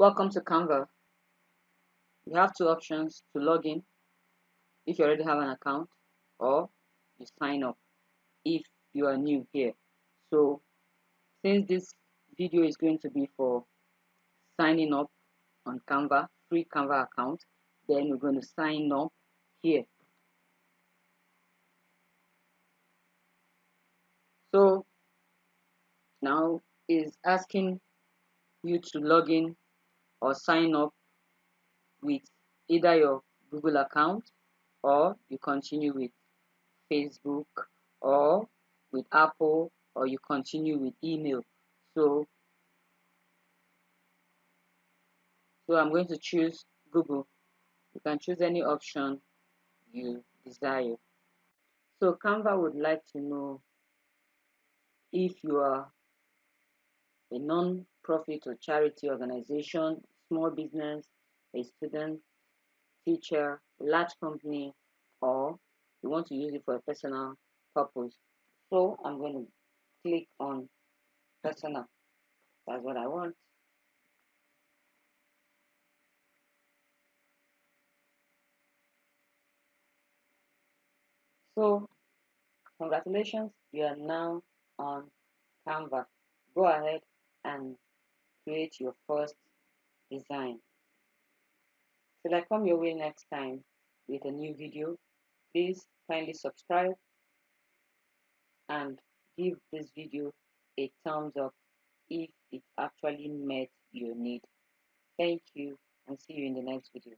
Welcome to Canva. You have two options to log in if you already have an account, or you sign up if you are new here. So since this video is going to be for signing up on Canva, free Canva account, then we're going to sign up here. So now is asking you to log in or sign up with either your Google account, or you continue with Facebook, or with Apple, or you continue with email. So I'm going to choose Google. You can choose any option you desire. So Canva would like to know if you are a non-profit or charity organization, small business, a student, teacher, a large company, or you want to use it for a personal purpose. So I'm going to click on personal. That's what I want. So congratulations, you are now on Canva. Go ahead and create your first design. Till I come your way next time with a new video, please kindly subscribe and give this video a thumbs up if it actually met your need. Thank you, and see you in the next video.